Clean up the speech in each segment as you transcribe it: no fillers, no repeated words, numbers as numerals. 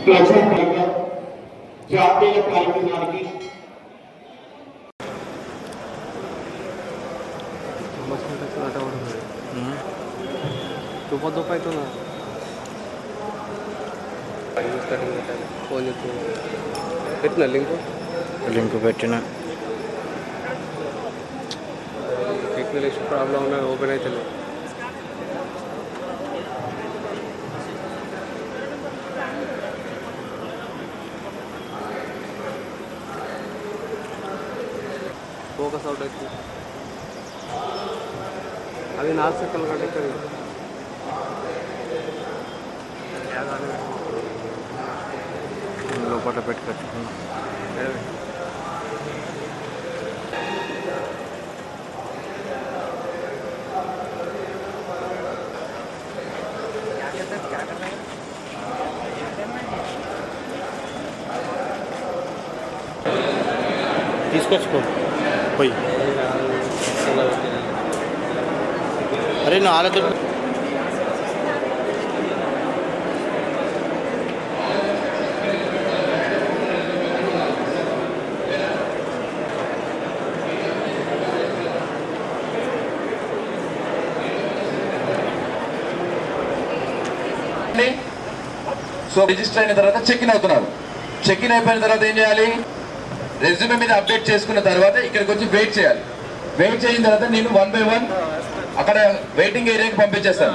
ప్రజాపరంగా జాతీయ కార్యక్రమానికి పెట్టిన లింక్ పెట్టిన టెక్నాలజీ ప్రాబ్లం ఉన్నది ఓపెన్ అయితే ఫోకస్ అవుట్ అవుతుంది అది 4 సెకండ్ల కంటే ఇక్కడ లోపల పెట్టుకొచ్చుకున్నాం తీసుకొచ్చుకో పోయి అరే నువ్వు ఆలతో సో రిజిస్టర్ అయిన తర్వాత చెక్ ఇన్ అవుతున్నారు. చెక్ ఇన్ అయిపోయిన తర్వాత ఏం చేయాలి? రెజ్యూమే మీద అప్డేట్ చేసుకున్న తర్వాత ఇక్కడికి వచ్చి వెయిట్ చేయాలి. వెయిట్ చేసిన తర్వాత నేను 1 by 1 అక్కడ వెయిటింగ్ ఏరియాకి పంపించేస్తాను.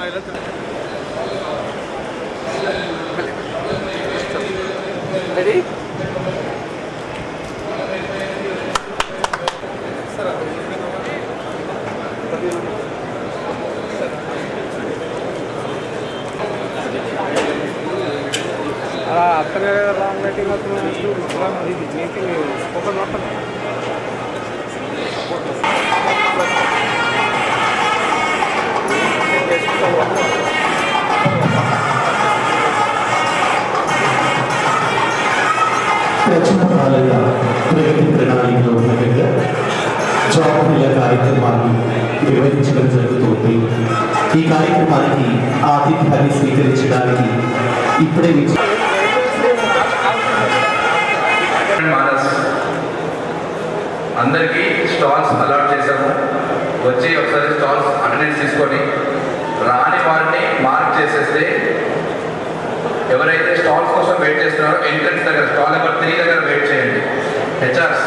అతనే రాంగ్ రేటింగ్ అవుతుంది ఒక నోట్ రచనకాలయ ప్రగతి ప్రణాళికలో ఉన్నట్టుగా జాబిల కార్యక్రమాన్ని నిర్వహించడం జరుగుతుంది. ఈ కార్యక్రమానికి ఆతిథ్యాన్ని స్వీకరించడానికి ఇప్పుడే అందరికీ స్టాల్స్ అలాట్ చేశాము. వచ్చి ఒకసారి స్టాల్స్ అటెండెన్స్ తీసుకొని రాని వారిని మార్క్ చేసేస్తే ఎవరైతే స్టాల్స్ కోసం వెయిట్ చేస్తున్నారో ఎంట్రన్స్ దగ్గర స్టాల్ నెంబర్ 3 దగ్గర వెయిట్ చేయండి. హెచ్ఆర్స్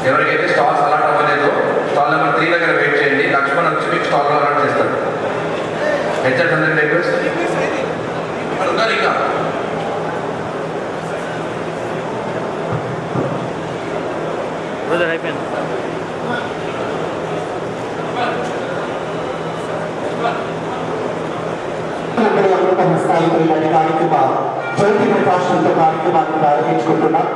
ఎవరికైతే స్టాల్స్ అలాట్ అవ్వలేదో స్టాల్ నెంబర్ 3 దగ్గర వెయిట్ చేయండి. లక్ష్మణ్ వచ్చి మీకు స్టాల్ అలాట్ చేస్తారు. హెచ్ఆర్స్ అందరికీ రిక్వెస్ట్ ఉన్నారు ఇంకా అయిపోయింది. కార్యక్రమ జ్యోతి ప్రకాశంతో కార్యక్రమాన్ని ప్రారంభించుకుంటున్నాం.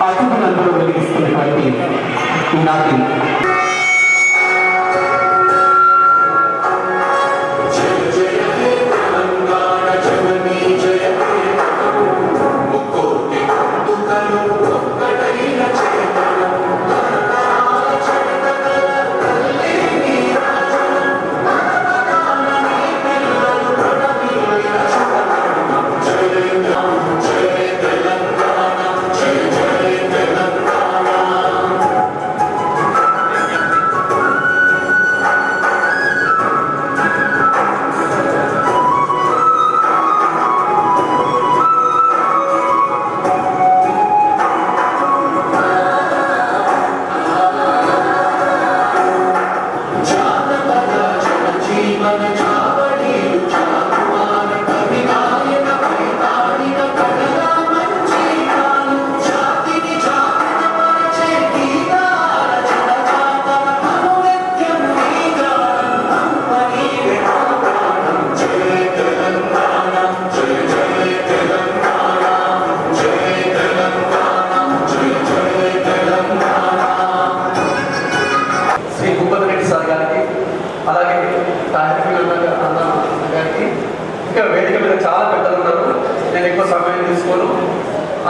అతిథులందరూ వెలిగిస్తున్నటువంటి ఈనాటి Jai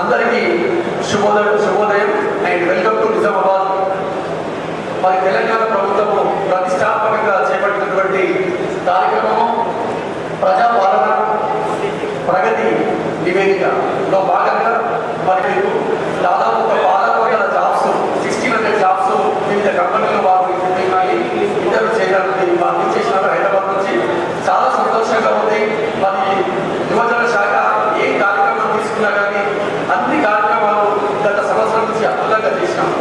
అందరికీ శుభోదయం అండ్ వెల్కమ్ టు నిజామాబాద్. మరి తెలంగాణ ప్రభుత్వము ప్రతిష్టాత్మకంగా చేపట్టినటువంటి కార్యక్రమము ప్రజాపాలన ప్రగతి నివేదికలో భాగంగా మరి దాదాపు ఒక 1200 జాబ్స్ 1600 జాబ్స్ వివిధ కంపెనీలు వారు ఇంటర్వ్యూ చేయడానికి వారు చేసినారు హైదరాబాద్ నుంచి. చాలా సంతోషంగా ఉంది. మరి యువజన శాఖ ఏ కార్యక్రమం తీసుకున్నా కానీ అన్ని కార్యక్రమాలు గత సంవత్సరం నుంచి అద్భుతంగా చేసినాం.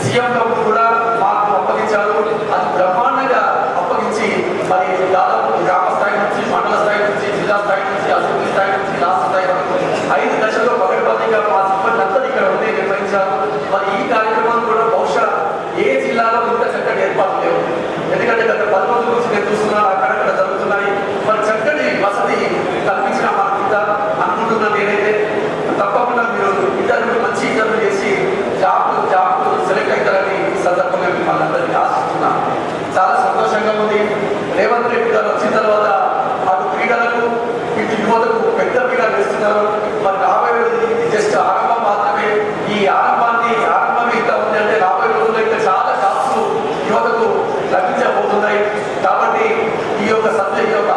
సీఎం కప్ కూడా మాకు అప్పగించారు. అది బ్రహ్మాండంగా అప్పగించి మరి దాదాపు గ్రామ స్థాయి నుంచి మండల స్థాయి నుంచి జిల్లా స్థాయి నుంచి అసెంబ్లీ స్థాయి నుంచి రాష్ట్ర స్థాయి వరకు 5 దశల్లో పకడ్బందీగా మా సిబ్బంది అంతా ఇక్కడ ఉండి నిర్వహించారు. మరి ఈ కార్యక్రమాలు కూడా బహుశా ఏ జిల్లాలో ఇంత చక్కటి ఏర్పాటు లేవు. ఎందుకంటే గత 10 రోజుల నుంచి నేను చూస్తున్నాను అక్కడక్కడ జరుగుతున్నాయి. మరి చక్కటి వసతి కల్పించిన మా కింద అనుకుంటున్నాను నేనైతే. తప్పకుండా మీరు మంచి ఇంటర్వ్యూ చేసి జాబ్ సెలెక్ట్ అవుతారని ఈ సందర్భంగా మిమ్మల్ని అందరికీ ఆశిస్తున్నాను. చాలా సంతోషంగా ఉంది. రేవంత్ రెడ్డి గారు వచ్చిన తర్వాత అటు క్రీడలకు ఇటు యువతకు పెద్ద పీడ వేస్తున్నారు. మరి రాబోయే జస్ట్ ఆరంభం మాత్రమే. ఈ ఆరంభమే ఇంకా ఉంది అంటే రాబోయే రోజుల్లో ఇంకా చాలా జాబ్స్ యువతకు లభించబోతున్నాయి. కాబట్టి ఈ యొక్క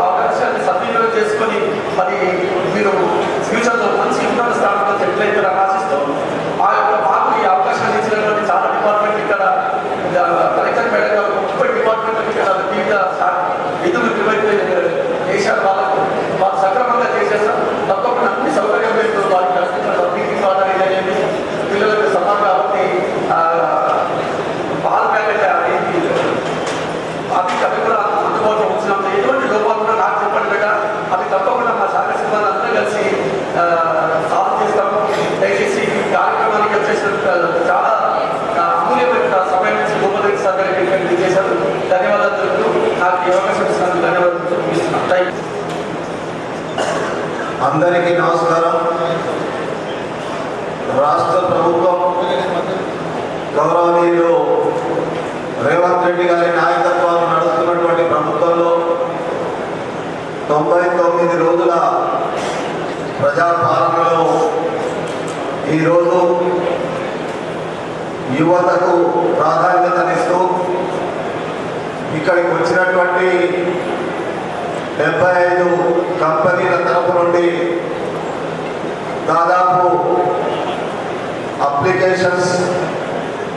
అవకాశాన్ని సద్వినియోగం చేసుకొని మరి మీరు ఫ్యూచర్లో మంచి ఉన్నత స్థానంలో సెటిల్ అవుతారని ఆశిస్తూ మాకు ఈ అవకాశాన్ని ఇచ్చినటువంటి చాలా డిపార్ట్మెంట్ ఇక్కడ కలెక్టర్ మేడం గారు 30 డిపార్ట్మెంట్ ఇక్కడ వివిధ విధులు చేశారు. వాళ్ళు సక్రమంగా చేసేస్తాం. తప్పకుండా అన్ని సౌకర్యాలు వారికి మీటింగ్ ఆర్డర్ ఇదేంటి పిల్లలకు సమానం కాబట్టి పాల ప్యాకెట్ అవి కూడా అందుబాటులో ఉంచినాం. ఎటువంటి లోపాలు కూడా నాకు చెప్పండి బేట, అవి తప్పకుండా మా శాఖ సిబ్బంది అందరూ కలిసి సాల్వ్ చేస్తాము. దయచేసి ఈ కార్యక్రమానికి వచ్చేసిన చాలా అమూల్యమైన సమయం నుంచి గోపాలరెడ్డి సార్ గారికి చేశారు. ధన్యవాదాలు తెలుపుతూ నాకు ఈ అవకాశం ఇస్తున్నందుకు ధన్యవాదాలు తెలుపుతున్నాను. అందరికీ నమస్కారం. రాష్ట్ర ప్రభుత్వం గౌరవనీయులు రేవంత్ రెడ్డి గారి నాయకత్వాన్ని నడుస్తున్నటువంటి ప్రభుత్వంలో 99 రోజుల ప్రజాపాలనలో ఈరోజు యువతకు ప్రాధాన్యతనిస్తూ ఇక్కడికి వచ్చినటువంటి 75 కంపెనీల తరపు నుండి దాదాపు అప్లికేషన్స్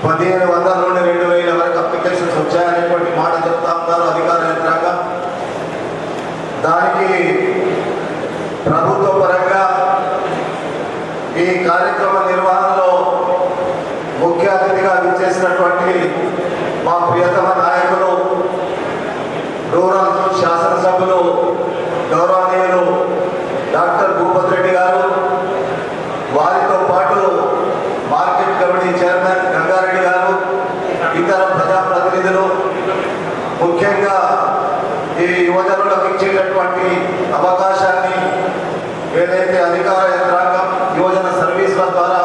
1500 నుండి 2000 వరకు అప్లికేషన్స్ వచ్చాయనేటువంటి మాట చెప్తా ఉన్నారు అధికార యంత్రాంగం. దానికి ప్రభుత్వ పరంగా ఈ కార్యక్రమ నిర్వహణలో ముఖ్య అతిథిగా విచ్చేసినటువంటి మా ప్రియతమ నాయకులు రూరల్ శాసనసభ్యులు గౌరవనీయులు డాక్టర్ భూపతి రెడ్డి గారు, వారితో పాటు మార్కెట్ కమిటీ చైర్మన్ గంగారెడ్డి గారు, ఇతర ప్రజాప్రతినిధులు, ముఖ్యంగా ఈ యువజనులకు ఇచ్చేటటువంటి అవకాశాన్ని ఏదైతే అధికార యంత్రాంగం యువజన సర్వీసుల ద్వారా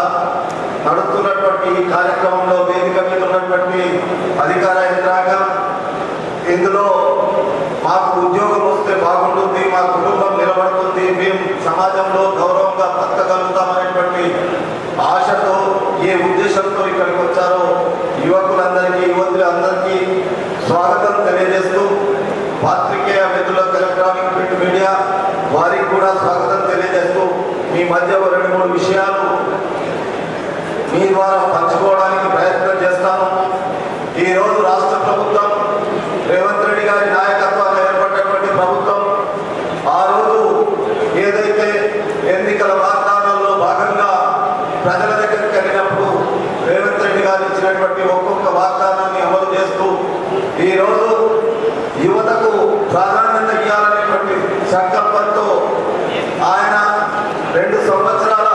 నడుస్తున్నటువంటి ఈ కార్యక్రమంలో వేదిక మీద ఉన్నటువంటి అధికార యంత్రాంగం, ఇందులో మాకు ఉద్యోగం వస్తే బాగుంటుంది, మా కుటుంబం నిలబడుతుంది, మేము సమాజంలో గౌరవంగా బతకగలుగుతామనేటువంటి ఆశతో ఏ ఉద్దేశంతో ఇక్కడికి వచ్చారో యువకులందరికీ యువతులందరికీ స్వాగతం తెలియజేస్తూ, పాత్రికేయ మిత్రులకు ఎలక్ట్రానిక్ ప్రింట్ మీడియా వారికి కూడా స్వాగతం తెలియజేస్తూ మీ మధ్య 2-3 విషయాలు మీ ద్వారా పంచుకోవడానికి ప్రయత్నం చేస్తాను. ఈరోజు రాష్ట్ర ప్రభుత్వం రేవంత్ రెడ్డి గారి నాయకత్వంలో ఏర్పడినటువంటి ప్రభుత్వం ఆ రోజు ఏదైతే ఎన్నికల వాగ్దానాల్లో భాగంగా ప్రజల దగ్గరికి వెళ్ళినప్పుడు రేవంత్ రెడ్డి గారు ఇచ్చినటువంటి ఒక్కొక్క వాగ్దానాన్ని అమలు చేస్తూ ఈరోజు యువతకు ప్రాధాన్యత ఇవ్వాలనేటువంటి సంకల్పంతో ఆయన 2 సంవత్సరాల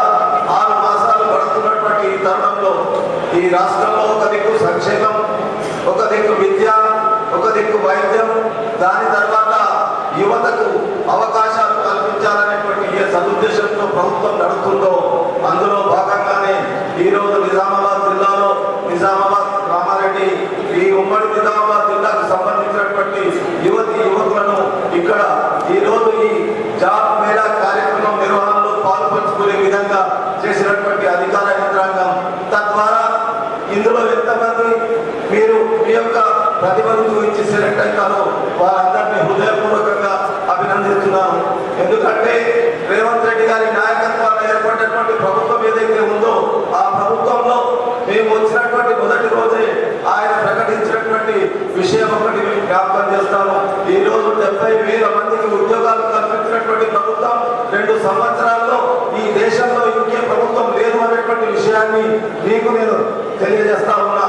6 మాసాలు గడుస్తున్నటువంటి ఈ తరుణంలో ఈ రాష్ట్రంలో ఒక దిక్కు సంక్షేమం, ఒక దిక్కు విద్య, ఒక దిక్కు వైద్యం, దాని తర్వాత యువతకు అవకాశాలు కల్పించాలనేటువంటి ఏ సదుద్దేశంతో ప్రభుత్వం నడుస్తుందో అందులో భాగంగానే ఈరోజు నిజామాబాద్ జిల్లాలో నిజామాబాద్ రామారెడ్డి ఈ ఉమ్మడి నిజామాబాద్ జిల్లాకు సంబంధించినటువంటి యువకులను ఇక్కడ ఈరోజు ఈ జాబ్ మేళా కార్యక్రమం నిర్వహణలో పాల్పంచుకునే విధంగా చేసినటువంటి యొక్క ప్రతిభను చూపించి సెలెక్ట్ అవుతారో వారందరినీ హృదయపూర్వకంగా అభినందిస్తున్నాను. ఎందుకంటే రేవంత్ రెడ్డి గారి నాయకత్వాన్ని ఏర్పడినటువంటి ప్రభుత్వం ఏదైతే ఉందో ఆ ప్రభుత్వంలో మేము వచ్చినటువంటి మొదటి రోజే ఆయన ప్రకటించినటువంటి విషయం ఒకటి మేము జ్ఞాపకం చేస్తాము. ఈ రోజు 70,000 మందికి ఉద్యోగాలు కల్పించినటువంటి ప్రభుత్వం 2 సంవత్సరాల్లో ఈ దేశంలో ఇంకే ప్రభుత్వం లేదు అనేటువంటి విషయాన్ని మీకు నేను తెలియజేస్తా ఉన్నా.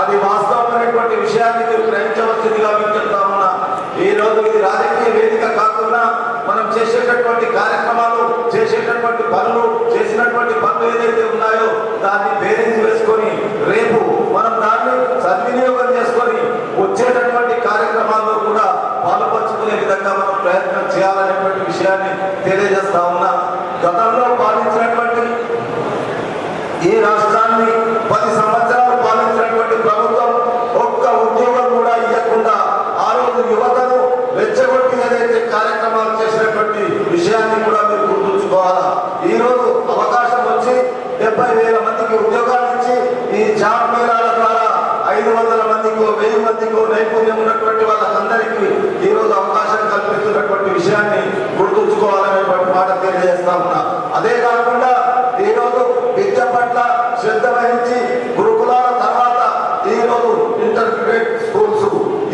అది వాస్తవమైనటువంటి విషయాన్ని మీరు గ్రహించవలసిందిగా మీకు చెప్తా ఉన్నా. ఈ రోజు ఇది రాజకీయ వేదిక కాకుండా మనం చేసేటటువంటి కార్యక్రమాలు, చేసేటటువంటి పనులు, చేసినటువంటి పనులు ఏదైతే ఉన్నాయో దాన్ని బేరీజ్ వేసుకొని రేపు మనం దాన్ని సద్వినియోగం చేసుకొని వచ్చేటటువంటి కార్యక్రమాల్లో కూడా పాల్పంచుకునే విధంగా మనం ప్రయత్నం చేయాలనేటువంటి విషయాన్ని తెలియజేస్తా ఉన్నా. గతంలో పాలించినటువంటి ఈ రాష్ట్రాన్ని 10 సంవత్సరాలు పాలించినటువంటి ప్రభుత్వం ఒక్క ఉద్యోగం కూడా ఇవ్వకుండా ఆ రోజు యువతను రెచ్చగొట్టి ఏదైతే కార్యక్రమాలు చేసినటువంటి విషయాన్ని కూడా మీరు గుర్తుంచుకోవాలా. ఈ రోజు అవకాశం వచ్చి 70,000 మందికి ఉద్యోగాలు ఇచ్చి ఈ జాబ్ మేళాల ద్వారా 500 మందికో 1000 మందికో నైపుణ్యం ఉన్నటువంటి వాళ్ళందరికీ ఈ రోజు అవకాశం కల్పిస్తున్నటువంటి విషయాన్ని గుర్తుంచుకోవాలనేటువంటి మాట తెలియజేస్తా ఉన్నా. అదే కాకుండా ఈ రోజు విద్య పట్ల శ్రద్ధ వహించి గురుకులాల తర్వాత ఈ రోజు ఇంటర్మీడియట్ స్కూల్స్,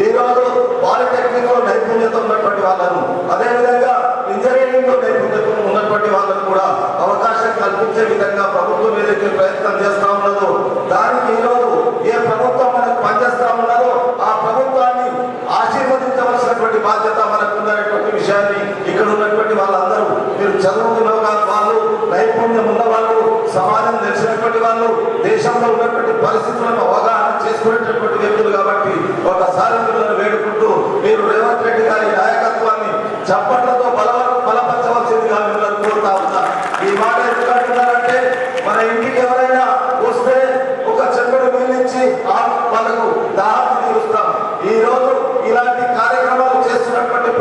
ఈ రోజు పాలిటెక్నిక్ లో నైపుణ్యత ఉన్నటువంటి వాళ్ళను, అదేవిధంగా ఇంజనీరింగ్ లో నైపుణ్యత ఉన్నటువంటి వాళ్ళను కూడా అవకాశం కల్పించే విధంగా ప్రభుత్వం ఏదైతే ప్రయత్నం చేస్తా ఉన్నదో దానికి ఈ రోజు ఏ ప్రభుత్వం మనకు పనిచేస్తా ఉన్నదో ఆ ప్రభుత్వాన్ని ఆశీర్వదించవలసినటువంటి బాధ్యత మనకు ఉన్నటువంటి విషయాన్ని ఇక్కడ ఉన్నటువంటి వాళ్ళందరూ మీరు చదువుకున్న వాళ్ళు, నైపుణ్యం ఉన్న వాళ్ళు, సమాజం తెలిసినటువంటి వాళ్ళు, దేశంలో ఉన్నటువంటి పరిస్థితులను అవగాహన చేసుకునేటటువంటి వ్యక్తులు కాబట్టి ఒకసారి మిమ్మల్ని వేడుకుంటూ మీరు రేవంత్ రెడ్డి గారి నాయకత్వాన్ని చప్పట్లతో బలపరచవలసిందిగా మిమ్మల్ని కోరుతా ఉన్నా. ఈ మాట ఎందుకంటున్నారంటే మన ఇంటికి ఎవరైనా వస్తే ఒక చెంబుడు నీళ్ళిచ్చి వాళ్ళకు దాహం తీరుస్తాం. ఈ రోజు ఇలాంటి కార్యక్రమాలు చేస్తున్నటువంటి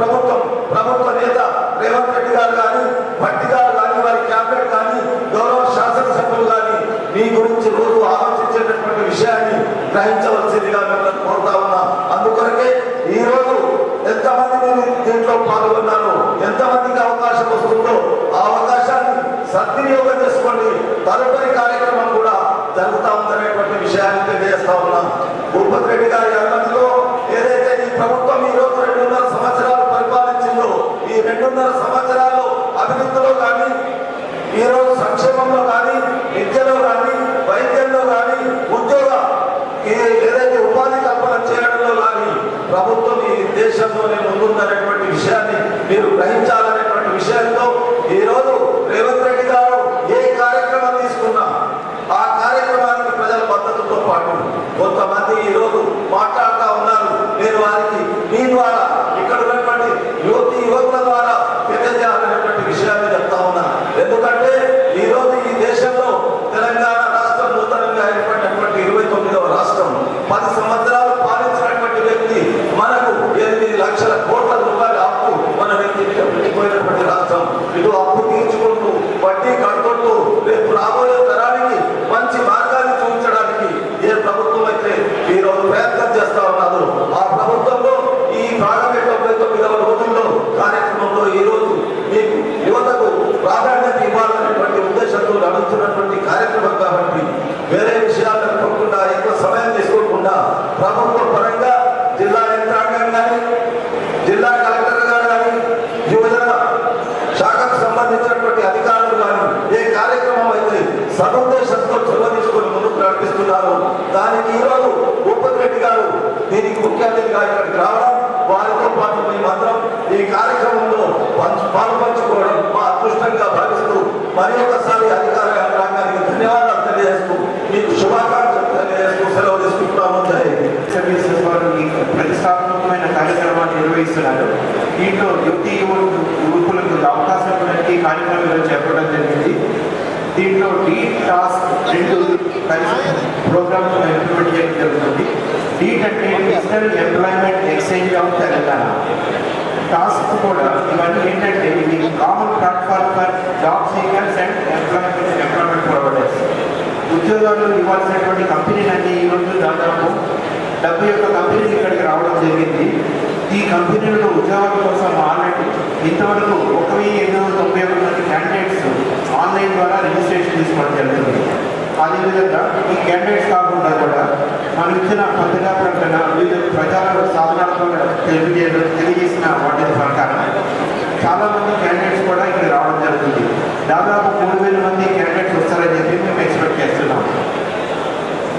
ప్రభుత్వ నేత రేవంత్ రెడ్డి గారు కానీ, భట్టి గారు కానీ, వారి క్యాబినెట్ కానీ, గౌరవ శాసనసభ్యులు కానీ మీ గురించి రోజు ఆలోచించేటటువంటి విషయాన్ని గ్రహించవలసిందిగా మిమ్మల్ని కోరుతా ఉన్నా. అందుకొరకే ఈ రోజు ఎంతమంది మీరు దీంట్లో పాల్గొన్నారో, ఎంతమందికి అవకాశం వస్తుందో ఆ అవకాశాన్ని సద్వినియోగం చేసుకోండి. తదుపరి కార్యక్రమం కూడా జరుగుతూ ఉందనేటువంటి విషయాన్ని తెలియజేస్తా ఉన్నా. భూపతి రెడ్డి గారి అనుమతిలో ఏదైతే ఈ ప్రభుత్వం ఈ రోజు 2.5 సంవత్సరాలు పరిపాలించిందో ఈ 2.5 సంవత్సరాల్లో అభివృద్ధిలో కానీ, ఈ రోజు సంక్షేమంలో కానీ, విద్యలో కానీ, వైద్యంలో కానీ, ఏదైతే ఉపాధి కల్పన చేయడంలో కానీ ప్రభుత్వం ఈ దేశంలోనే ముందుందనేటువంటి విషయాన్ని మీరు గ్రహించాలనేటువంటి విషయంతో ఈ రోజు రేవంత్ రెడ్డి గారు ఏ కార్యక్రమం తీసుకున్నా ఆ కార్యక్రమానికి ప్రజల మద్దతుతో పాటు కొంతమంది ఈ రోజు మాట్లాడుతూ ఉన్నారు. నేను వారికి మీ ద్వారా ఇక్కడ ఉన్నటువంటి యువకుల ద్వారా తెలియజేయాలనేటువంటి విషయాన్ని చెప్తా ఉన్నా. ఎందుకంటే ఈ రోజు ఈ దేశంలో తెలంగాణ రాష్ట్రం నూతనంగా ఏర్పడినటువంటి 29వ రాష్ట్రం 10 సంవత్సరాలు పాలించినటువంటి వ్యక్తి మనకు 8 లక్షల కోట్ల రూపాయల అప్పు మన వ్యక్తిగా పెట్టిపోయినటువంటి రాష్ట్రం. ఇటు అప్పు తీర్చుకుంటూ వడ్డీ కడుతుంటూ రేపు రాబోయే తరానికి మంచి మార్గాన్ని చూపించడానికి ఏ ప్రభుత్వం అయితే ఈ రోజు ప్రయత్నం చేస్తా ఉన్నదో ఆ ప్రభుత్వంలో ఈ భాగమే 99వ రోజుల్లో కార్యక్రమంలో ఈ రోజు మీకు యువతకు ప్రాధాన్యత ఇవ్వాలనేటువంటి ఉద్దేశంతో నడుస్తున్నటువంటి కార్యక్రమం కాబట్టి వేరే విషయాలు అనుకోకుండా ఎక్కువ సమయం తీసుకోకుండా ప్రభుత్వ పరంగా జిల్లా యంత్రాంగం కానీ, జిల్లా కలెక్టర్ గారు కానీ, యువజన శాఖకు సంబంధించినటువంటి అధికారులు కానీ ఏ కార్యక్రమం అయితే సదుద్దేశంతో చొరవ తీసుకొని ముందుకు నడిపిస్తున్నారు దానికి ఈరోజు భూపతి రెడ్డి గారు దీనికి ముఖ్య అతిథిగా ఇక్కడికి రావడం, వారితో పాటు మేమందరం ఈ కార్యక్రమంలో పాల్పంచుకోవడం మా అదృష్టంగా భావిస్తూ మరి ఒకసారి అధికార యంత్రాంగానికి ధన్యవాదాలు తెలియజేస్తూ మీకు శుభాకాంక్షలు తెలియజేస్తూ సెలవు తీసుకుంటున్నాము. సర్వీసెస్ వారు ఈ ప్రతిష్టాత్మకమైన కార్యక్రమాన్ని నిర్వహిస్తున్నారు. దీంట్లో యువకులకు అవకాశం ఇవ్వడానికి ఈ కార్యక్రమాలు చేపట్టడం జరిగింది. దీంట్లో డీట్ టాస్క్ 2 ప్రోగ్రామ్స్ ఇంప్లిమెంట్ చేయడం జరుగుతుంది. డీట్ అంటే digital employment exchange of Telangana. Task కూడా ఇవన్నీ ఏంటంటే ఇది common platform for job seekers and employment providers. ఉద్యోగాలు ఇవ్వాల్సినటువంటి కంపెనీలన్నీ ఈరోజు దాదాపు డబ్బు యొక్క కంపెనీకి ఇక్కడికి రావడం జరిగింది. ఈ కంపెనీలో ఉద్యోగాల కోసం ఆల్రెడీ ఇంతవరకు 1891 మంది క్యాండిడేట్స్ ఆన్లైన్ ద్వారా రిజిస్ట్రేషన్ తీసుకోవడం జరుగుతుంది. అదేవిధంగా ఈ క్యాండిడేట్స్ కాకుండా కూడా మనం ఇచ్చిన పత్రికా ప్రకటన వివిధ ప్రచార సాధనాత్మక తెలియజేసిన వాటి ప్రకారం చాలామంది క్యాండిడేట్స్ కూడా ఇక్కడ రావడం జరుగుతుంది. దాదాపు 3000 మంది క్యాండిడేట్స్ వస్తారని చెప్పి మేము ఎక్స్పెక్ట్ చేస్తున్నాం.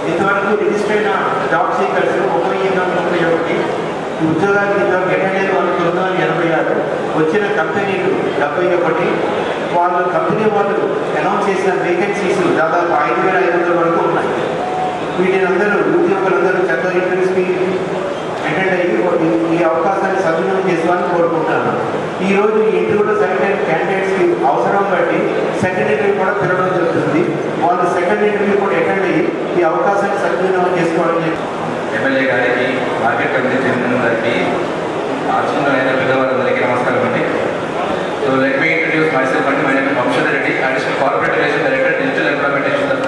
ఇంతవరకు రిజిస్టర్ అయిన జాబ్ సీకర్స్ 1891, ఉద్యోగానికి అటెండ్ అయిన వాళ్ళు 986, వచ్చిన కంపెనీలు 71. వాళ్ళు కంపెనీ వాళ్ళు అనౌన్స్ చేసిన వేకెన్సీస్ దాదాపు 5500 వరకు ఉన్నాయి. వీటిని అందరూ ఉద్యోగులందరూ చక్కగా ఇంటర్వ్యూస్కి అటెండ్ అయ్యి ఈ అవకాశాన్ని సద్వినియోగం చేసుకోవాలని కోరుకుంటున్నాను. ఈరోజు ఈ ఇంటర్వ్యూలో సెలెక్ట్ అయిన క్యాండిడేట్స్కి అవసరం బట్టి సెకండ్ ఇంటర్వ్యూ కూడా పిలవడం జరుగుతుంది. వాళ్ళు సెకండ్ ఇంటర్వ్యూ కూడా అటెండ్ అయ్యి ఈ అవకాశాన్ని సద్వినియోగం చేసుకోవాలని ఎమ్మెల్యే గారికి, మార్కెట్ కమిటీ చైర్మన్ గారికి, ఆచరణైన పెద్దవారందరికీ నమస్కారం అండి. So let me introduce myself అండి. My name Vamshadhar Reddy, additional corporate relation director, digital implementation of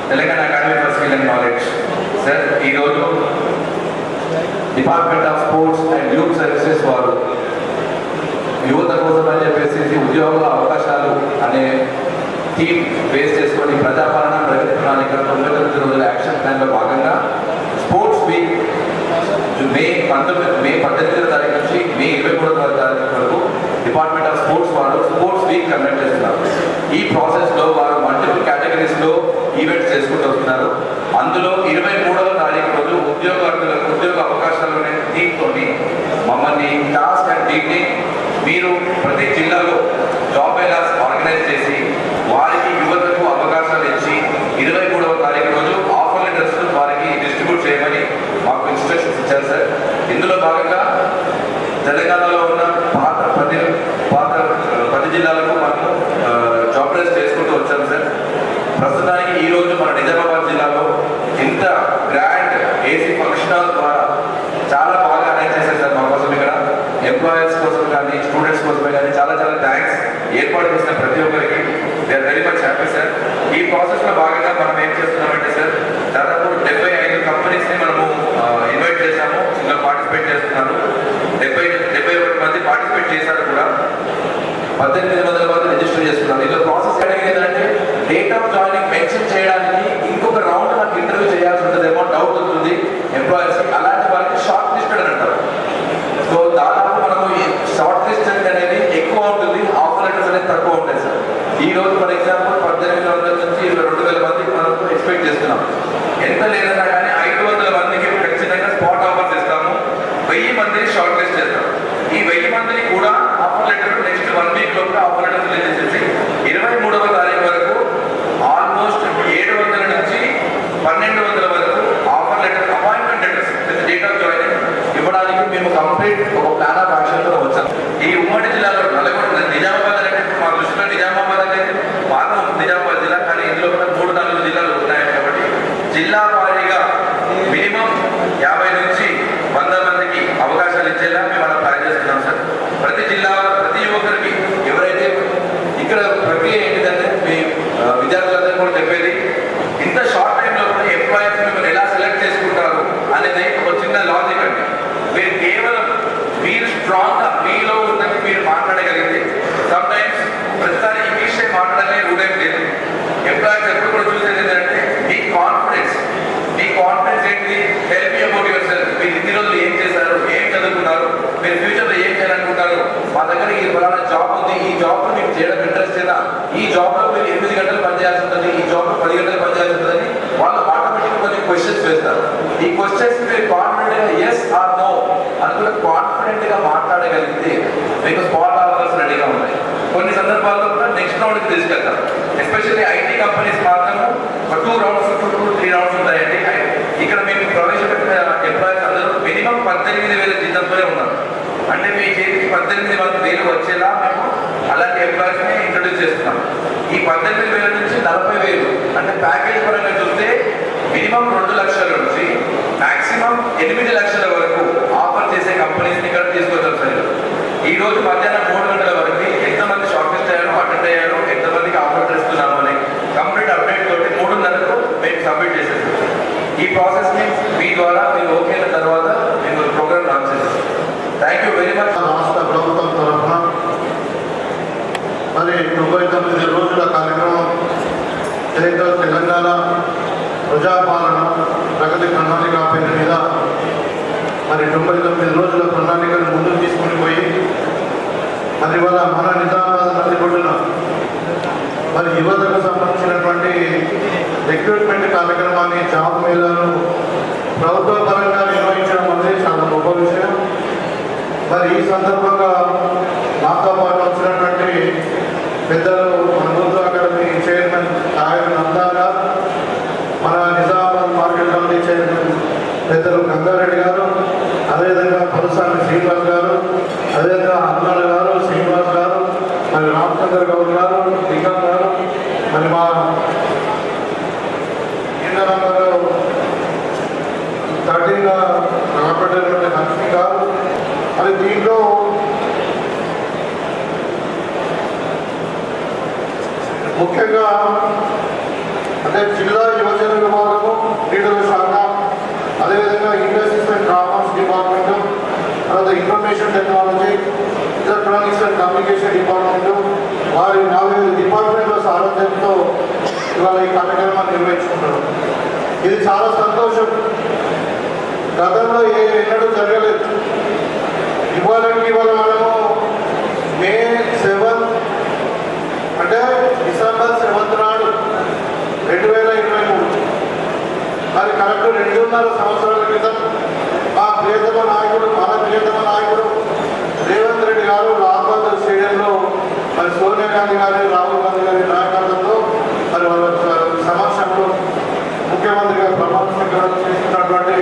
Telangana academy for skill and knowledge. Sir, ఈరోజు department of sports and youth services వారు యువత కోసం అని చెప్పేసి ఉద్యోగ అవకాశాలు అనే థీమ్ బేస్ చేసుకొని ప్రజాపాలన ప్రగతి ప్రణాళిక 99 రోజుల యాక్షన్ ప్లాన్లో భాగంగా స్పోర్ట్స్ వీక్ మే 18వ తారీఖు నుంచి మే 23వ తారీఖు వరకు డిపార్ట్మెంట్ ఆఫ్ స్పోర్ట్స్ వారు స్పోర్ట్స్ వీక్ కండక్ట్ చేస్తున్నారు. ఈ ప్రాసెస్లో వారు మల్టిపుల్ కేటగిరీస్లో ఈవెంట్స్ చేసుకుంటూ వస్తున్నారు. అందులో 23వ తారీఖు రోజు ఉద్యోగార్థులకు ఉద్యోగ అవకాశాలు అనే థీమ్తో మమ్మల్ని టాస్క్ అండ్ టీమ్ని మీరు ప్రతి జిల్లాలో జాబ్ మేళాస్ ఆర్గనైజ్ చేసి వారికి యువతకు అవకాశాలు ఇచ్చి 23వ తారీఖు రోజు ఆఫర్ లెటర్స్ వారికి డిస్ట్రిబ్యూట్ చేయమని మాకు ఇన్స్ట్రక్షన్స్ ఇచ్చారు సార్. ఇందులో భాగంగా తెలంగాణలో ఉన్న పాత 10 జిల్లాలకు మనము జాబ్ రేస్ చేసుకుంటూ వచ్చాము సార్. ప్రస్తుతానికి ఈరోజు మన నిజామాబాద్ జిల్లాలో ఇంత గ్రాండ్ ఏసీ ఫంక్షన్ హాల్ ద్వారా చాలా బాగా అరేంజ్ చేశారు సార్ మా కోసం. ఇక్కడ ఎంప్లాయర్స్ కోసం కానీ స్టూడెంట్స్ కోసమే కానీ చాలా చాలా థ్యాంక్స్. ఏర్పాటు చేసిన ప్రతి ఒక్కరికి we are very much happy sir. ఈ ప్రాసెస్లో భాగంగా మనం ఏం చేస్తున్నామంటే సార్, దాదాపు 75 కంపెనీస్ని మనము ఇన్వైట్ చేశాము. ఇందులో పార్టిసిపేట్ చేస్తున్నారు. 71 మంది పార్టిసిపేట్ చేశారు కూడా. 1800 మంది రిజిస్టర్ చేస్తున్నారు. ఇందులో ప్రాసెస్ ఏంటంటే డేట్ ఆఫ్ జాయినింగ్ మెన్షన్ చేయడానికి ఇంకొక రౌండ్ నాకు ఇంటర్వ్యూ చేయాల్సి ఉంటుందేమో డౌట్ ఉంటుంది ఎంప్లాయర్స్కి. అలాంటి వాళ్ళకి షార్ట్ లిస్టెడ్ అని అంటారు. సో దాదాపు మనము షార్ట్ లిస్టెడ్ అనేది ఎక్కువ ఉంటుంది, ఆఫర్ లెటర్స్ అనేది తక్కువ ఉంటాయి సార్. ఈ రోజు ఫర్ ఎగ్జాంపుల్ 1800 నుంచి 2000 మందికి మనం ఎక్స్పెక్ట్ చేస్తున్నాం. ఎంత లేదన్నా కానీ 500 మందికి ఖచ్చితంగా స్పాట్ ఆఫర్స్ ఇస్తాము. 1000 మందిని షార్ట్ లిస్ట్ చేస్తాం. ఈ 1000 మందిని కూడా ఆఫర్ లెటర్ నెక్స్ట్ 1 వీక్ లోపల ఆఫర్ లెటర్ రిలీజ్ చేసి 23వ తారీఖు వరకు ఆల్మోస్ట్ 700 నుంచి 1200 వరకు offer letter appointment letters with date of joining ఇవ్వడానికి మేము కంప్లీట్ ఒక ప్లాన్ ఆఫ్ యాక్షన్తో వచ్చాం. ఈ ఉమ్మడి జిల్లాలో నల్గొండ, నిజామాబాద్ అంటే మా దృష్టిలో నిజామాబాద్ అనేది పాత నిజామాబాద్ జిల్లా, కానీ ఇందులో కూడా 3-4 జిల్లాలు ఉన్నాయి కాబట్టి జిల్లా వారీగా మినిమం 50 నుంచి 100 మందికి అవకాశాలు ఇచ్చేలా మేము అలా ప్లాన్ చేస్తున్నాం సార్. ప్రతి జిల్లా ప్రతి యువకుడికి ఎవరైతే ఇక్కడ ప్రక్రియ ఏంటిదంటే మీ విద్యార్థులందరూ కూడా చెప్పేది, ఇంత షార్ట్ టైంలో కూడా ఎంప్లాయర్స్ మిమ్మల్ని ఎలా సెలెక్ట్ చేసుకుంటారు అనేది ఒక చిన్న లాజిక్ అండి. మీరు కేవలం మీరు స్ట్రాంగ్గా మీలో ఉన్నది మీరు మాట్లాడగలిగితే సమ్ టైమ్స్ ప్రతిసారి ఇంగ్లీషే మాట్లాడలే రూడేం లేదు. ఎంప్లాయర్స్ ఎప్పుడు కూడా చూసేది ఏంటంటే మీ కాన్ఫిడెన్స్ ఏంటి, help me about your self. మీరు ఇన్ని రోజులు ఏం చేశారు, ఏం చదువుకున్నారు, మీరు ఫ్యూచర్లో ఏం చేయాలనుకుంటారు, మా దగ్గర ఈ ఫలానా జాబ్ ఉంది, ఈ జాబ్లో మీకు చేయడం ఇంట్రెస్ట్ లేదా, ఈ జాబ్లో మీరు 8 గంటలు పనిచేయాల్సి ఉంటుంది, ఈ జాబ్లో 10 గంటలు పనిచేయాల్సి ఉంటుందని వాళ్ళు ఆటోమేటిక్గా కొన్ని క్వశ్చన్స్ వేస్తారు. ఈ క్వశ్చన్స్ మీరు కాన్ఫిడెంట్గా ఎస్ ఆర్ నో అనుకున్న కాన్ఫిడెంట్గా మాట్లాడగలిగితే మీకు స్పాట్ ఆఫర్స్ రెడీగా ఉన్నాయి. కొన్ని సందర్భాల్లో కూడా నెక్స్ట్ రౌండ్కి తీసుకెళ్తారు. ఎస్పెషల్లీ ఐటీ కంపెనీస్ మాత్రము ఒక 2 రౌండ్స్ 2-3 రౌండ్స్ ఉంటాయండి. ఇక్కడ మేము ప్రవేశపెట్టిన ఎంప్లాయీస్ అందరూ మినిమం 18,000 జీతంతోనే ఉన్నారు. అంటే మీ చేతికి 18,000 వచ్చేలా మేము అలాంటి ఎంప్లాయీస్ని ఇంట్రొడ్యూస్ చేస్తున్నాం. ఈ 18,000 నుంచి 40,000 అంటే ప్యాకేజ్ పరంగా చూస్తే మినిమం 2 లక్షల నుంచి మాక్సిమం 8 లక్షల వరకు ఆఫర్ చేసే కంపెనీస్ని ఇక్కడ తీసుకొచ్చాం సార్. ఈ రోజు మధ్యాహ్నం 3 గంటల వరకు ఎంతమంది షార్ట్ లిస్ట్ అయ్యారో, అటెండ్ అయ్యారో, ఎంతమందికి ఆఫర్ ఇస్తున్నాము అని కంప్లీట్ అప్డేట్ తోటి 3:30కు మేము సబ్మిట్ చేసేస్తాం. ఈ ప్రాసెస్ని ఓకే అయిన తర్వాత మేము ప్రోగ్రామ్ లాంచ్ చేస్తాం. Thank you very much. రాష్ట్ర ప్రభుత్వం తరఫున మరి 99 రోజుల కార్యక్రమం ఏదైతే తెలంగాణ ప్రజాపాలన ప్రగతి ప్రణాళిక పేరు మీద మరి 99 రోజుల ప్రణాళికను ముందుకు తీసుకుని పోయి మరి ఇవాళ మన నిజామాబాద్ నదిబొడ్డున మరి యువతకు సంబంధించినటువంటి రిక్రూట్మెంట్ కార్యక్రమాన్ని జాబ్ మేళాను ప్రభుత్వ పరంగా నిర్వహించడం అనేది చాలా గొప్ప విషయం. మరి ఈ సందర్భంగా నాతో పాటు వచ్చినటువంటి పెద్దలు మన ఉర్దూ అకాడమీ చైర్మన్ నాయకు నందాగా, మన నిజామాబాద్ మార్కెట్ కమిటీ చైర్మన్ పెద్దలు గంగారెడ్డి గారు, అదేవిధంగా పలుసాని శ్రీనివాస్ గారు, అదేవిధంగా అన్నాడు గారు, శ్రీనివాస్ గారు, మరి రామచంద్ర గౌడ్ గారు, నిగమ్ గారు, మరి మా ఇంద్రనగర్ 13 రాబట్టేటువంటి లక్ష్మి గారు. మరి దీంట్లో ముఖ్యంగా అంటే జిల్లా యువజన విభాగము, క్రీడల శాఖ, అదేవిధంగా ఇండస్ట్రీస్ అండ్ కామర్స్ డిపార్ట్మెంటు, తర్వాత information technology, electronics and communication department, వారి 45 డిపార్ట్మెంట్ల సారథ్యంతో ఇవాళ ఈ కార్యక్రమాన్ని నిర్వహించుకుంటారు. ఇది చాలా సంతోషం. గతంలో ఎన్నడూ జరగలేదు. ఇవాళ మనము మే 7 అంటే డిసెంబర్ 7 నాడు 2023 మరి కరెక్ట్ 2.5 సంవత్సరాల క్రితం మన ప్రియతమ నాయకుడు రేవంత్ రెడ్డి గారు లాల్బాగ్ స్టేడియంలో మరి సోనియా గాంధీ గారి, రాహుల్ గాంధీ గారి నాయకత్వంలో మరి వాళ్ళ సమక్షంలో ముఖ్యమంత్రి గారు ప్రమాణ స్వీకారం చేస్తున్నటువంటి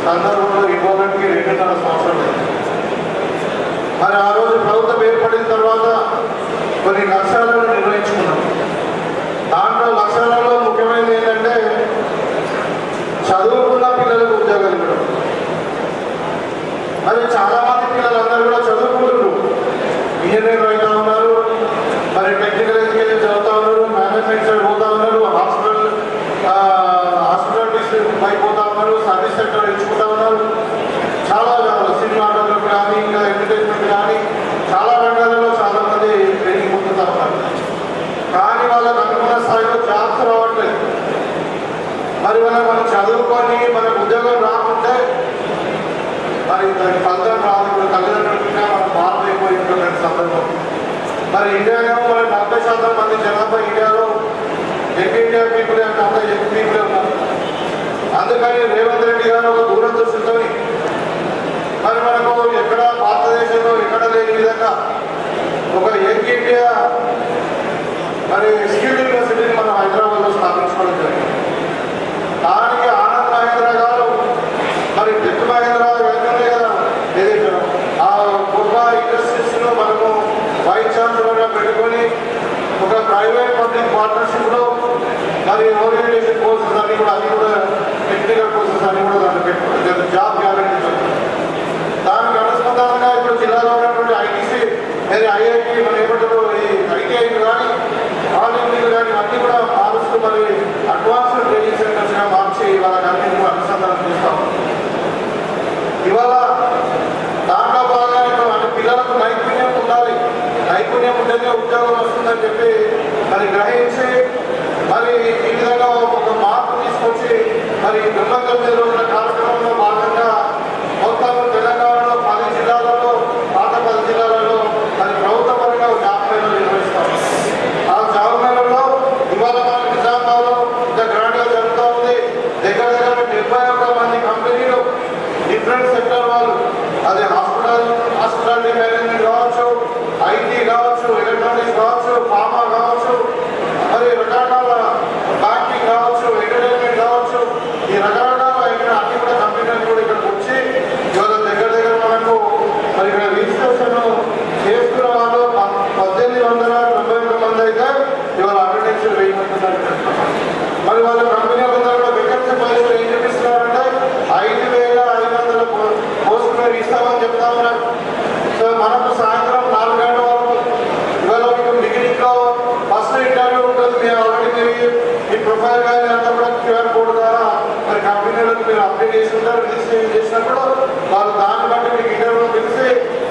సందర్భంలో ఇవ్వడానికి 2.5 సంవత్సరాలు. మరి ఆ రోజు ప్రభుత్వం ఏర్పడిన తర్వాత కొన్ని లక్ష్యాలను నిర్వహించుకున్నాం. దాంట్లో లక్ష్యాలలో ముఖ్యమైనది ఏంటంటే చదువుకున్న పిల్లలకు ఉద్యోగాలు ఇవ్వడం. మరి చాలా మంది పిల్లలందరూ కూడా చదువుకుంటున్నారు, ఇంజనీర్ అవుతా ఉన్నారు, మరి టెక్నికల్ ఎడ్యుకేషన్ చదువుతా ఉన్నారు, మేనేజ్మెంట్ సైడ్ పోతా ఉన్నారు, హాస్పిటాలిటీస్ పోతా ఉన్నారు, సర్వీస్ సెక్టర్ ఎంచుకుంటా ఉన్నారు. చాలా సినిమాటోగ్రఫీ కానీ ఇంకా ఎంటర్టైన్మెంట్ కానీ చాలా రంగాలలో చాలా మంది ట్రైనింగ్ పొందుతూ ఉన్నారు. కానీ వాళ్ళకు అనుకున్న స్థాయిలో జాబ్స్ రావట్లేదు. మరి మనం చదువుకొని మనకు ఉద్యోగం రాకుంటే మరి దాని ఫలితం రాదు. ఇప్పుడు తల్లిదండ్రులకి మనం మారలేకపోయినటువంటి సందర్భం. మరి ఇండియాలో మరి 40% మంది జనాభా ఇండియాలో యంగ్ ఇండియా పీపుల్ అంటే అంతా యంగ్ పీపులే ఉన్నారు. అందుకని రేవంత్ రెడ్డి గారు ఒక దూరదృష్టితో మరి మనకు ఎక్కడ భారతదేశంలో ఎక్కడ లేని విధంగా ఒక యంగ్ ఇండియా మరి స్కిల్ యూనివర్సిటీని మనం హైదరాబాద్లో స్థాపించుకోవడం జరిగింది. దానికి ఆనంద్ మహేంద్ర గారు మరి టెక్ మహేంద్ర వెళ్తుంది కదా ఏదైతే ఆ గొప్ప ఇండస్ట్రీస్ను మనము వైస్ ఛాన్సలర్గా పెట్టుకొని ఒక ప్రైవేట్ పబ్లిక్ పార్ట్నర్షిప్లో మరి ఓరియంటేషన్ కోర్సెస్ అన్ని కూడా టెక్నికల్ కోర్సెస్ అన్ని కూడా దాన్ని పెట్టుకుంటారు. జాబ్ గ్యారెంటీ దానికి అనుసంధానంగా ఇప్పుడు జిల్లాలో ఉన్నటువంటి ఐటీసీ మరి ఐఐటి మన ఏమంటారు ఈ ఐటీఐలు కానీ ఆర్ఎండీలు కానీ అన్నీ కూడా మారుస్తూ మరి అడ్వాన్స్డ్ ట్రైనింగ్ సెంటర్స్గా మార్చి వాళ్ళకి అనుసంధానం చేస్తాం. ఇవాళ దాంట్లో భాగంగా ఇప్పుడు పిల్లలకు నైపుణ్యం ఉండాలి, నైపుణ్యం ఉంటేనే ఉద్యోగం వస్తుందని చెప్పి మరి గ్రహించి మరి ఈ విధంగా ఒక మార్పు తీసుకొచ్చి మరి 99 రోజుల కార్యక్రమంలో భాగంగా మొత్తం తెలంగాణలో 10 జిల్లాలలో పాత 10 జిల్లాలలో మరి ప్రభుత్వ పరంగా జాబ్ మేళాలు నిర్వహిస్తాం. ఆ జాబ్ మేళలో ఇవాళ మన నిజామాబాద్లో ఇంత గ్రాండ్గా జరుగుతూ ఉంది. దగ్గర 71 మంది కంపెనీలు డిఫరెంట్ సెక్టర్ వాళ్ళు, అదే హాస్పిటాలిటీ మేనేజ్మెంట్ కావచ్చు, ఐటీ కావచ్చు, ఎలక్ట్రానిక్స్ కావచ్చు, ఫార్మా కావచ్చు, మరి రకరకాల బ్యాంకింగ్ కావచ్చు, ఎంటర్టైన్మెంట్ కావచ్చు, ఈ రకరకాల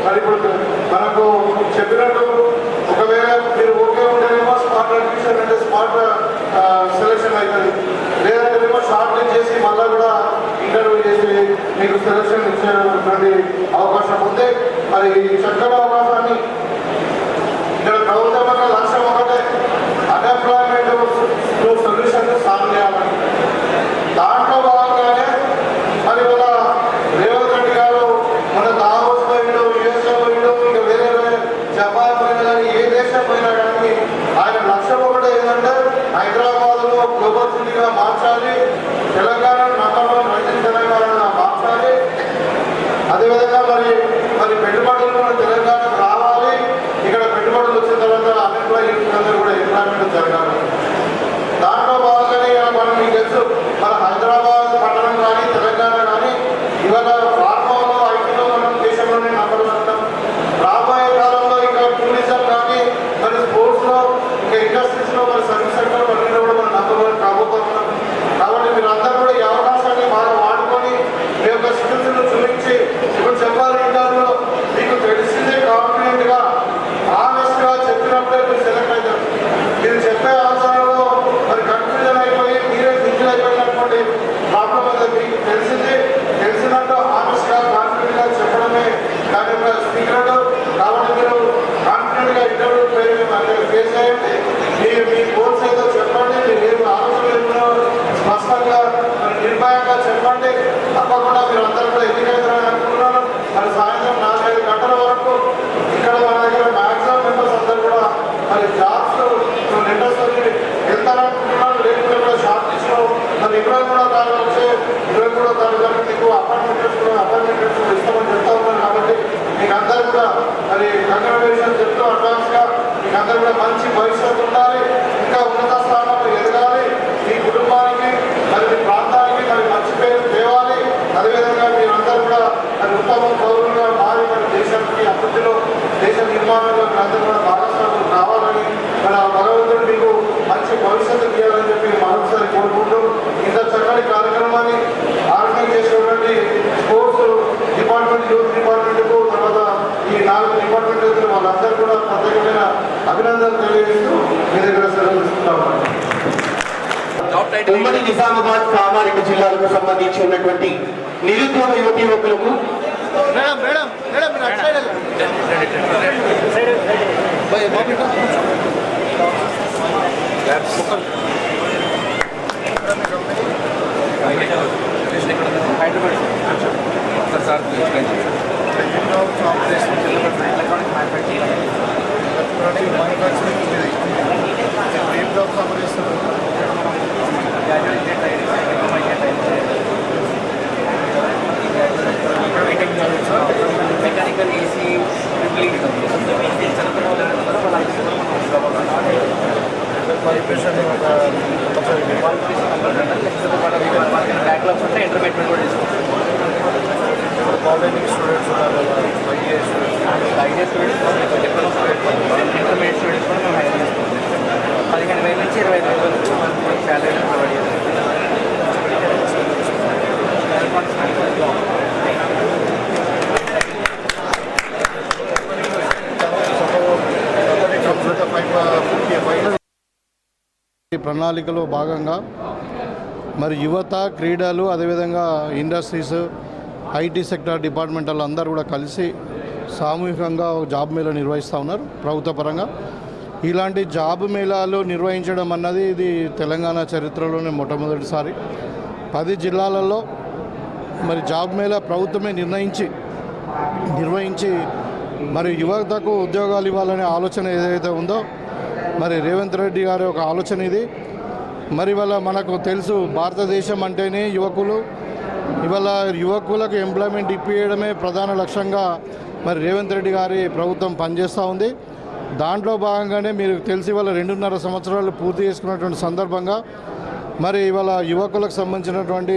మరి ఇప్పుడు మనకు చెప్పినట్టు ఒకవేళ మీరు ఓకే ఉంటేనేమో స్మార్ట్ అడ్మిషన్ అంటే స్మార్ట్ సెలెక్షన్ అవుతుంది, లేదంటేనేమో షార్ట్ లిస్ట్ చేసి మళ్ళీ కూడా ఇంటర్వ్యూ చేసి మీకు సెలెక్షన్ ఇచ్చేటువంటి అవకాశం ఉంది. మరి ఈ చక్కటి అవకాశాన్ని ఇక్కడ ప్రభుత్వం లక్ష్యం ఒకటే, అన్ఎంప్లాయ్మెంట్ సొల్యూషన్ సాల్వ్ చేయాలని. దాంట్లో భాగంగానే మరి వాళ్ళ రేవంత్ రెడ్డి గారు మన దావోస్ పోయిండు, యుఎస్ఏ పోయిండు, ఇంకా వేరే వేరే జపాన్ పోయినా కానీ ఏ దేశం పోయినా కానీ ఆయన లక్ష్యం ఒకటే ఏంటంటే హైదరాబాద్లో గ్లోబల్ సిటీగా మార్చాలి, తెలంగాణ నగరంలో రైతు తెలంగాణ మార్చాలి. అదేవిధంగా మరి మరి పెట్టుబడులు మన తెలంగాణకు రావాలి. ఇక్కడ పెట్టుబడులు వచ్చిన తర్వాత అన్ఎంప్లాయ్మెంట్ అందరూ కూడా ఎంప్లాయ్మెంట్ జరగాలి. దాంట్లో భాగంగానే మనం మీకు తెలుసు మన హైదరాబాద్ పట్టణం కానీ తెలంగాణ కానీ ఇవాళ ఫార్మాలో ఐటీలో మనం దేశంలోనే నంబర్ ఉంటాం. రాబోయే కాలంలో ఇంకా టూరిజం కానీ మరి స్పోర్ట్స్లో ఇంకా ఇండస్ట్రీస్లో మరి సర్వీస్ సెక్టర్ అన్నింటిలో కూడా మనం నంబర్ వన్ కాబోతున్నాం. కాబట్టి మీరు అందరూ కూడా ఈ అవకాశాన్ని బాగా వాడుకొని మీ యొక్క స్కిల్స్ను చూపించి ఇప్పుడు చెప్పాలి ఇంటర్వ్యూలో మీకు తెలిసిందే కాన్ఫిడెంట్గా ఆనెస్ట్గా చెప్పినప్పుడే మీరు సెలెక్ట్ అవుతారు. మీరు చెప్పే అవసరంలో మరి కన్ఫ్యూజన్ అయిపోయి మీరే ఫిజిల్ అయిపోయినటువంటి ప్రాబ్లం అనేది మీకు తెలిసినట్టు ఆనెస్ట్గా కాన్ఫిడెంట్గా చెప్పడమే దాని యొక్క సీక్రెట్. కాబట్టి మీరు కాన్ఫిడెంట్గా ఇంటర్వ్యూ ఫేస్ చేయండి. మీరు మీ గోల్స్ ఏదో చెప్పండి, మీరు ఆలోచన స్పష్టంగా నిర్భయంగా చెప్పండి. తప్పకుండా మీరు అందరూ కూడా ఎన్నికైతారని అనుకుంటున్నాను. మరి సాయంత్రం 4-5 గంటల వరకు ఇక్కడ మన దగ్గర మ్యాక్సిమం మెంబర్స్ అందరూ కూడా మరి జాబ్స్ లెటర్స్ వెళ్తారనుకుంటున్నాను. లేకపోతే కూడా షార్ట్ లిస్ట్లో మరి 23వ తారీఖు వచ్చే 23వ తారీఖు మీకు అపాయింట్మెంట్స్ ఇస్తామని చెప్తా ఉన్నాను. కాబట్టి మీకు అందరూ కూడా మరి కంగ్రాచులేషన్ చెప్తూ అడ్వాన్స్గా మీకు అందరూ కూడా మంచి భవిష్యత్తు ఉండాలి, ఇంకా ఉన్నత స్థానంలో ఎదగాలి, మీ కుటుంబానికి మరి మీ ప్రాంతానికి మరి మంచి పేరు తేవాలి. అదేవిధంగా మీరందరూ కూడా మరి ఉత్తమ పౌరులుగా మారి మన దేశానికి అభివృద్ధిలో దేశ నిర్మాణంలో మీరందరూ కూడా భాగస్వాములు కావాలని మన భగవంతుడు మీకు మంచి భవిష్యత్తు ఇవ్వాలని చెప్పి మరొకసారి కోరుకుంటూ ఇంత చక్కటి కార్యక్రమాన్ని ఆర్గనైజ్ చేసినటువంటి స్పోర్ట్స్ డిపార్ట్మెంట్, యూత్ డిపార్ట్మెంట్కు తర్వాత ఈ 4 డిపార్ట్మెంట్ వాళ్ళందరూ కూడా ప్రత్యేకమైన అభినందనలు తెలియజేస్తూ మీ దగ్గర సెలవు తీసుకుంటాము. ఉమ్మడి నిజామాబాద్ కామారెడ్డి జిల్లాలకు సంబంధించి ఉన్నటువంటి నిరుద్యోగ యువతి యువకులకు మెకానికల్ ఏసీ బ్యాక్లాగ్స్ ఉంటే ఇంటర్మీడియట్ కూడా తీసుకుంటాం. కాలేజ్ స్టూడెంట్స్ ఉన్నారు, idea students, diploma students, intermediate students కూడా మేము హైర్ చేసుకుంటాం. 15,000 నుంచి 25,000 వరకు శాలరీ ప్రొవైడ్ చేస్తాం. ఈ ప్రణాళికలో భాగంగా మరి యువత, క్రీడలు, అదేవిధంగా ఇండస్ట్రీస్, ఐటీ సెక్టర్ డిపార్ట్మెంటల్ అందరూ కూడా కలిసి సామూహికంగా ఒక జాబ్ మేళా నిర్వహిస్తూ ఉన్నారు ప్రభుత్వ పరంగా. ఇలాంటి జాబ్ మేళాలు నిర్వహించడం అన్నది ఇది తెలంగాణ చరిత్రలోనే మొట్టమొదటిసారి. 10 జిల్లాలలో మరి జాబ్ మేళా ప్రభుత్వమే నిర్వహించి మరి యువతకు ఉద్యోగాలు ఇవ్వాలనే ఆలోచన ఏదైతే ఉందో మరి రేవంత్ రెడ్డి గారి ఒక ఆలోచన ఇది. మరి ఇవాళ మనకు తెలుసు భారతదేశం అంటేనే యువకులు. ఇవాళ యువకులకు ఎంప్లాయ్మెంట్ ఇప్పించడమే ప్రధాన లక్ష్యంగా మరి రేవంత్ రెడ్డి గారి ప్రభుత్వం పనిచేస్తూ ఉంది. దాంట్లో భాగంగానే మీరు తెలిసి ఇవాళ 2.5 సంవత్సరాలు పూర్తి చేసుకున్నటువంటి సందర్భంగా మరి ఇవాళ యువకులకు సంబంధించినటువంటి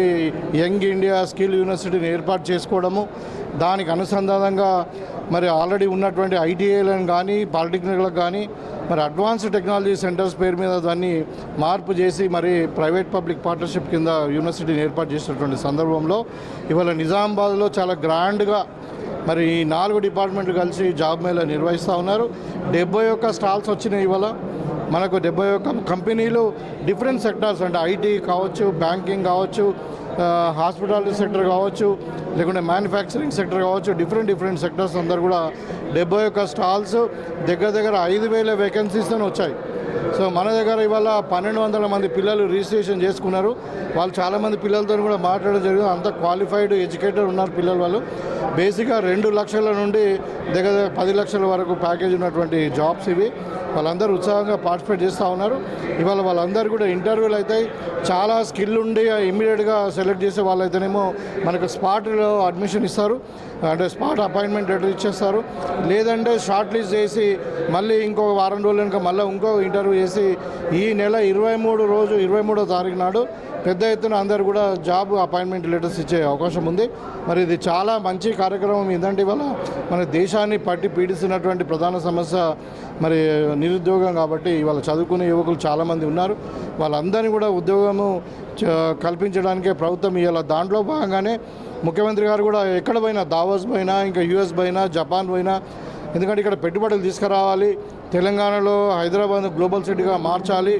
యంగ్ ఇండియా స్కిల్ యూనివర్సిటీని ఏర్పాటు చేసుకోవడము, దానికి అనుసంధానంగా మరి ఆల్రెడీ ఉన్నటువంటి ఐటీఐలను కానీ పాలిటెక్నిక్లకు కానీ మరి అడ్వాన్స్డ్ టెక్నాలజీ సెంటర్స్ పేరు మీద దాన్ని మార్పు చేసి మరి ప్రైవేట్ పబ్లిక్ పార్ట్నర్షిప్ కింద యూనివర్సిటీని ఏర్పాటు చేసినటువంటి సందర్భంలో ఇవాళ నిజామాబాద్లో చాలా గ్రాండ్గా మరి ఈ 4 డిపార్ట్మెంట్లు కలిసి జాబ్ మేళా నిర్వహిస్తూ ఉన్నారు. 71 స్టాల్స్ వచ్చినాయి ఇవాళ. మనకు 71 కంపెనీలు డిఫరెంట్ సెక్టార్స్, అంటే ఐటీ కావచ్చు, బ్యాంకింగ్ కావచ్చు, హాస్పిటాలిటీ సెక్టర్ కావచ్చు, లేకుంటే మ్యానుఫ్యాక్చరింగ్ సెక్టర్ కావచ్చు, డిఫరెంట్ సెక్టర్స్ అందరు కూడా 71 స్టాల్స్, దగ్గర 5,000 వేకెన్సీస్తో వచ్చాయి. సో మన దగ్గర ఇవాళ 1,200 మంది పిల్లలు రిజిస్ట్రేషన్ చేసుకున్నారు. వాళ్ళు చాలామంది పిల్లలతో కూడా మాట్లాడడం జరిగింది. అంత క్వాలిఫైడ్ ఎడ్యుకేటెడ్ ఉన్నారు పిల్లలు. వాళ్ళు బేసిక్గా 2 లక్షల నుండి దగ్గర 10 లక్షల వరకు ప్యాకేజ్ ఉన్నటువంటి జాబ్స్ ఇవి. వాళ్ళందరూ ఉత్సాహంగా పార్టిసిపేట్ చేస్తూ ఉన్నారు. ఇవాళ వాళ్ళందరూ కూడా ఇంటర్వ్యూలు అవుతాయి. చాలా స్కిల్ ఉండి ఇమ్మీడియట్గా సెలెక్ట్ చేసే వాళ్ళైతేనేమో మనకు స్పాట్లో అడ్మిషన్ ఇస్తారు, అంటే స్పాట్ అపాయింట్మెంట్ లెటర్ ఇచ్చేస్తారు. లేదంటే షార్ట్ లిస్ట్ చేసి మళ్ళీ ఇంకో వారం రోజులు కనుక మళ్ళీ ఇంకో ఇంటర్వ్యూ చేసి ఈ నెల 23వ తారీఖు నాడు పెద్ద ఎత్తున అందరు కూడా జాబ్ అపాయింట్మెంట్ లెటర్స్ ఇచ్చే అవకాశం ఉంది. మరి ఇది చాలా మంచి కార్యక్రమం. ఏంటంటే ఇవాళ మన దేశాన్ని పట్టి పీడిస్తున్నటువంటి ప్రధాన సమస్య మరి నిరుద్యోగం. కాబట్టి ఇవాళ చదువుకునే యువకులు చాలామంది ఉన్నారు. వాళ్ళందరినీ కూడా ఉద్యోగము కల్పించడానికే ప్రభుత్వం ఇవాళ దాంట్లో భాగంగానే ముఖ్యమంత్రి గారు కూడా ఎక్కడ పోయినా, దావోస్ పోయినా, ఇంకా యూఎస్ పోయినా, జపాన్ పోయినా, ఎందుకంటే ఇక్కడ పెట్టుబడులు తీసుకురావాలి, తెలంగాణలో హైదరాబాద్ గ్లోబల్ సిటీగా మార్చాలి,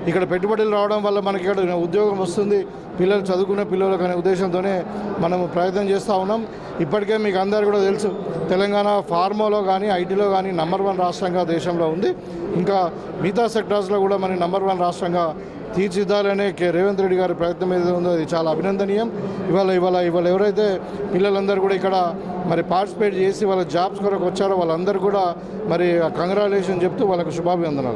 ఇక్కడ పెట్టుబడులు రావడం వల్ల మనకి ఇక్కడ ఉద్యోగం వస్తుంది, పిల్లలు చదువుకునే పిల్లలకు అనే ఉద్దేశంతోనే మనం ప్రయత్నం చేస్తూ ఉన్నాం. ఇప్పటికే మీకు అందరూ కూడా తెలుసు, తెలంగాణ ఫార్మాలో కానీ ఐటీలో కానీ నంబర్ 1 రాష్ట్రంగా దేశంలో ఉంది. ఇంకా మిగతా సెక్టార్స్లో కూడా మనకి నంబర్ 1 రాష్ట్రంగా తీర్చిదిద్దాలనే రేవంత్ రెడ్డి గారి ప్రయత్నం ఏదైతే ఉందో అది చాలా అభినందనీయం. ఇవాళ ఎవరైతే పిల్లలందరూ కూడా ఇక్కడ మరి పార్టిసిపేట్ చేసి వాళ్ళ జాబ్స్ కొరకు వచ్చారో వాళ్ళందరూ కూడా మరి కంగ్రాచులేషన్ చెప్తూ వాళ్ళకు శుభాభివందనాలు.